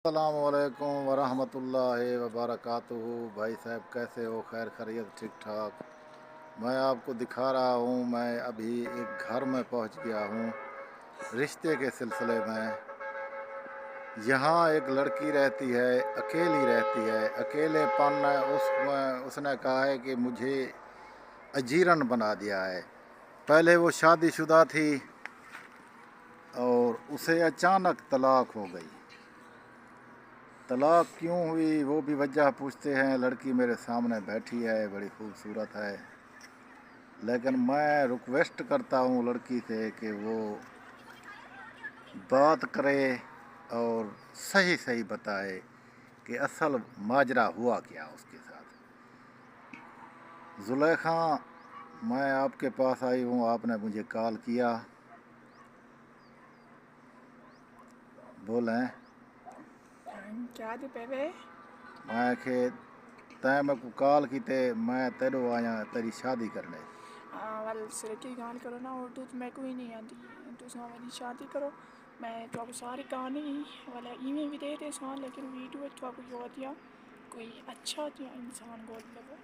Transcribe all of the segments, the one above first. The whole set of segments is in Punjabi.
السلام علیکم ورحمۃ اللہ وبرکاتہ۔ بھائی صاحب کیسے ہو؟ خیر خیریت؟ ٹھیک ٹھاک؟ میں آپ کو دکھا رہا ہوں، میں ابھی ایک گھر میں پہنچ گیا ہوں رشتے کے سلسلے میں۔ یہاں ایک لڑکی رہتی ہے، اکیلی رہتی ہے۔ اکیلے پن اس نے کہا ہے کہ مجھے اجیرن بنا دیا ہے۔ پہلے وہ شادی شدہ تھی اور اسے اچانک طلاق ہو گئی۔ طلاق کیوں ہوئی وہ بھی وجہ پوچھتے ہیں۔ لڑکی میرے سامنے بیٹھی ہے، بڑی خوبصورت ہے، لیکن میں ریکویسٹ کرتا ہوں لڑکی سے کہ وہ بات کرے اور صحیح صحیح بتائے کہ اصل ماجرا ہوا کیا اس کے ساتھ۔ زلیخا، میں آپ کے پاس آئی ہوں، آپ نے مجھے کال کیا، بولیں۔ کیا دی پہلے میں کہ تیں میں کو کال کی تے میں تیرو آیا تیری شادی کرنے۔ ول سرکی گال کرو نا، اردو تو میں کوئی نہیں آتی، تو ساں والی شادی کرو۔ میں تو آپ ساری کہانی والا ایویں بھی دے دے سان، لیکن ویڈیو تو آپ کو دیا کوئی اچھا جو انسان گول لگو۔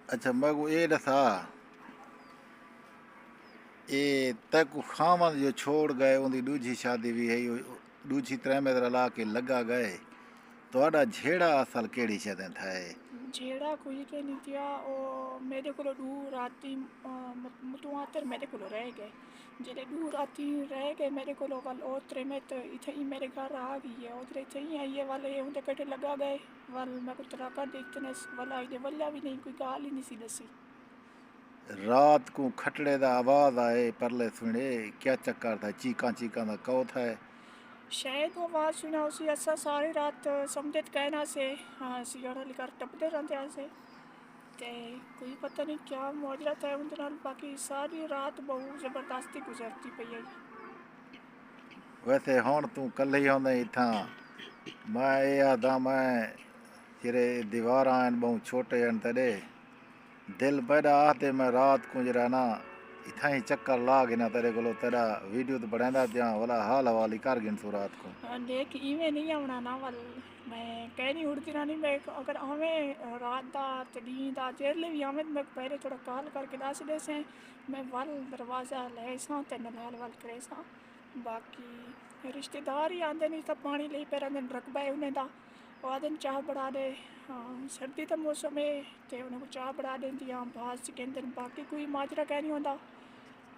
اچھا میں کو یہ دسا، یہ تے کو خامن جو چھوڑ گئے ان دی دوجھی شادی بھی ہے، دوجھی ترے میں رلا کے لگا گئے، تہاڈا جھیڑا اصل کیڑی شدیں تھا ہے؟ جھیڑا کوئی کہ نہیں دیا، او میرے کو دور راتی متواتر میرے کو رہ گئے، جلے دور راتی رہ گئے میرے کو ول اوترے میں تو اتھے ہی میرے گھر آ گئی ہے، اترے اتھے ہی آئی ہے والے اندر کٹے لگا گئے، ول میں کو طلاقہ دیکھتے نے والا آئی دے ولا بھی نہیں، کوئی گال ہی نہیں سی دسی۔ رات کو کھٹڑے دا آواز آئے پرلے سنے، کیا چکر تھا؟ چیکاں چیکاں دا کو تھا؟ شاید وہ آواز سنا اسی ایسا ساری رات سمجھت کہنا سے سیاڑا لے کر ٹپتے رہتے سے، تے کوئی پتہ نہیں کیا معجرہ تھا ان دنال، باقی ساری رات بہت زبردستی گزرتی پئی ہے۔ ویسے ہون تو کل ہی ہوندے اتھاں میں اے آدھا میں جڑے دیواراں ہیں بہت چھوٹے ہیں تیرے دل پیدا آتے میں رات کو جڑا نا اتھاں ہی چکر لا کے نا تیرے کولو تیرا ویڈیو تو بڑھیندا پیاں والا حال حوالی کر گن سو رات کو۔ دیکھ ایویں نہیں آونا نا، ول میں کہہ نہیں اڑتی رہنی، میں اگر آویں رات دا تے دین دا جیلے بھی آویں میں پہلے تھوڑا کال کر کے دس دے سے، میں ول دروازہ لے ساں تے نال ول کرے ساں۔ باقی رشتہ دار ہی آندے نہیں، سب پانی لئی پہ رہندے رقبہ ہے انہیں دا، وہ آدھے چاہ بڑھا دے، سردی دا موسم ہے تے انہیں کو چاہ بڑھا دیندیاں بعض سکندر، باقی کوئی ماجرا کہہ نہیں ہوندا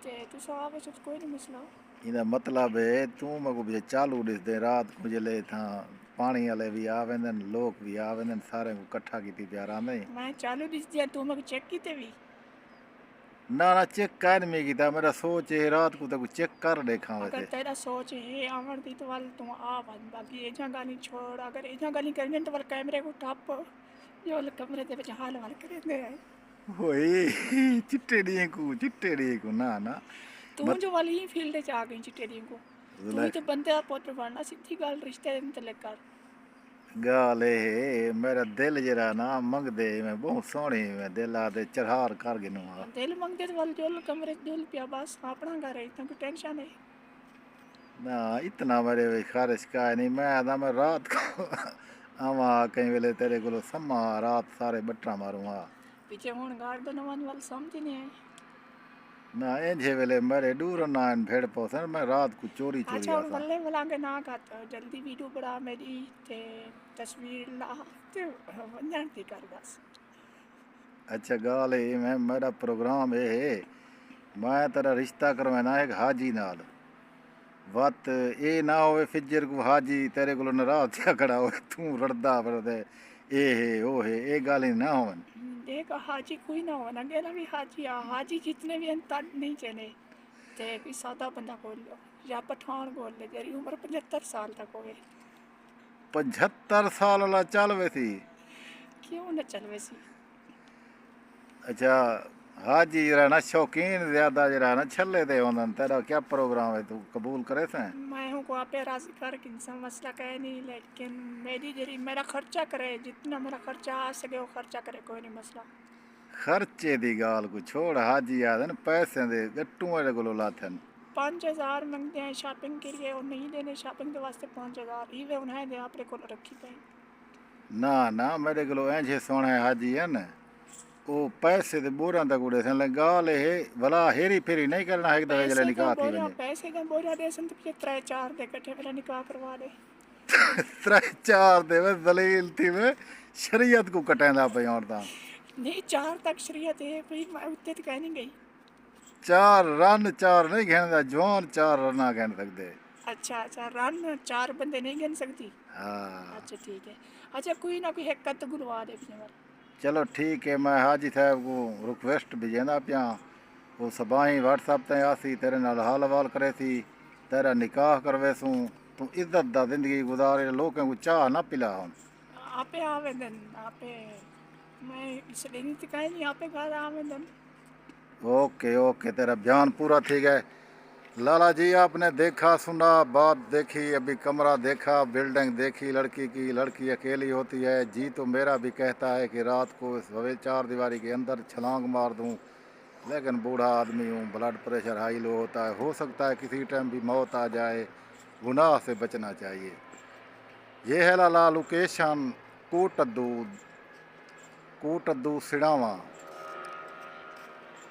تے تساں آوے تو کوئی نہیں مسئلہ۔ ایندا مطلب ہے تو مگو بھی چالو ڈس دے رات کو جلے تھاں پانی والے بھی آ ویندن، لوگ بھی آ ویندن، سارے کو کٹھا کیتی پیار آندے۔ میں چالو ڈس دیا، تو میں چیک کیتے بھی نہ نہ چیک کر نہیں کیتا، میرا سوچ ہے رات کو تو چیک کر دیکھاں اگر ویسے۔ تیرا سوچ ہے آون دی تو ول تو آ ون، باقی ایجاں گالی چھوڑ، اگر ایجاں گالی کرنے تو ول کیمرے کو ٹپ جو کمرے دے وچ حال وال کرے ہوئے چٹے ڈیے کو نہ نہ تو جو والی ہی فیلڈ وچ آ گئی چٹے ڈیوں کو، تو ہی تو بندے دا پوتر بننا، سیدھی گل رشتے دے متعلق کر۔ گال اے میرا دل جڑا نا منگ دے میں بہت سوہنی میں دل آدے چڑھار کر گنوں آ۔ دل منگدے تو ول جو کمرے دل پیا بس اپنا گھر ہے، اتنا کوئی ٹینشن نہیں۔ نہ اتنا میرے خارش کا نہیں، میں آدھا میں رات کو آواں کئی ویلے تیرے کولو سما رات سارے بٹرا ماروں آ۔ پیچھے ہون گاردن ون ول سمجھ نہیں آئی۔ نہ انجھے ویلے میرے دور نہ بھیڑ پوسن، میں رات کو چوری چوری اچھا ہوں آساں۔ ولے ولا کے نہ کھات جلدی ویڈیو بڑا میری تے تصویر لا تے ونجن دی کر بس۔ اچھا گال ہے میں میرا پروگرام ہے میں تیرا رشتہ کروانا ایک حاجی نال، وقت اے نہ ہوئے فجر کو حاجی تیرے کولو ناراض تھیا کھڑا ہوئے تو رڑدا پھردے اے ہے او ہے، اے گال نہ ہون۔ دیکھ حاجی کوئی نہ ہونا، گیلا بھی حاجی آ، حاجی جتنے بھی ہیں تد نہیں چنے تے کوئی سادہ بندہ کھول لو یا پٹھان کھول لے جری عمر 75 سال تک ہوئے۔ 75 سال والا چل ویسی؟ کیوں نہ چلوے سی؟ اچھا حاجی جڑا نا شوقین زیادہ جڑا نا چھلے دے ہوندن، تیرا کیا پروگرام ہے تو قبول کرے سیں؟ میں ہوں کو آپ راضی کر کے انسان مسئلہ کہے نہیں، لیکن میری جری میرا خرچہ کرے، جتنا میرا خرچہ آ سکے وہ خرچہ کرے، کوئی نہیں مسئلہ۔ خرچے دی گال کو چھوڑ، حاجی آدن پیسے دے گٹوں میرے کولو لاتھن۔ 5000 منگتے ہیں شاپنگ کے لیے اور نہیں دینے شاپنگ کے واسطے 5000 ایویں انہیں دے آپ کو رکھی پئی نہ میرے کو اینجے سونے حاجی ہے نا وہ پیسے تے بوراں تک اڑے سن گال ہے بلا ہیری پھیری نہیں کرنا ایک دفعہ جلے پیسے کا نکاح تھی بورا ونجے پیسے کا بورا دے سن تو 3-4 دے کٹھے میرا نکاح کروا دے 3-4 دے میں دلیل تھی میں شریعت کو کٹیندا پئی عورتاں نہیں 4 تک شریعت ہے بھئی میں اتنے تو کہہ نہیں گئی 4 رن 4 نہیں گھندا جوان 4 رنا گھن سکدے اچھا رن 4 بندے نہیں گن سکتی ہاں اچھا ٹھیک ہے اچھا کوئی نہ کوئی حقت گلوا دے اپنے بار چلو ٹھیک ہے میں حاجی صاحب کو ریکویسٹ بھیجیندا پیا وہ سبائیں واٹس ایپ تے آسی تیرے نال حال حوال کرے سی تیرا نکاح کروے سوں تو عزت دا زندگی گزارے لوکاں کو چاہ نہ پلا ہن آپ آویدن آپ میں اس لیے نہیں کہیں نہیں آپ گھر آویدن اوکے تیرا بیان پورا ٹھیک ہے لالا جی آپ نے دیکھا سنا بات دیکھی ابھی کمرہ دیکھا بلڈنگ دیکھی لڑکی کی لڑکی اکیلی ہوتی ہے جی تو میرا بھی کہتا ہے کہ رات کو اس 4 دیواری کے اندر چھلانگ مار دوں لیکن بوڑھا آدمی ہوں بلڈ پریشر ہائی لو ہوتا ہے ہو سکتا ہے کسی ٹائم بھی موت آ جائے گناہ سے بچنا چاہیے یہ ہے لالا لوکیشن کوٹدو سڑاواں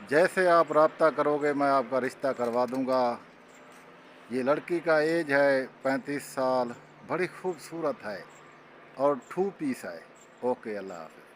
جیسے آپ رابطہ کرو گے میں آپ کا رشتہ کروا دوں گا یہ لڑکی کا ایج ہے 35 سال بڑی خوبصورت ہے اور 2 پیس ہے اوکے اللہ حافظ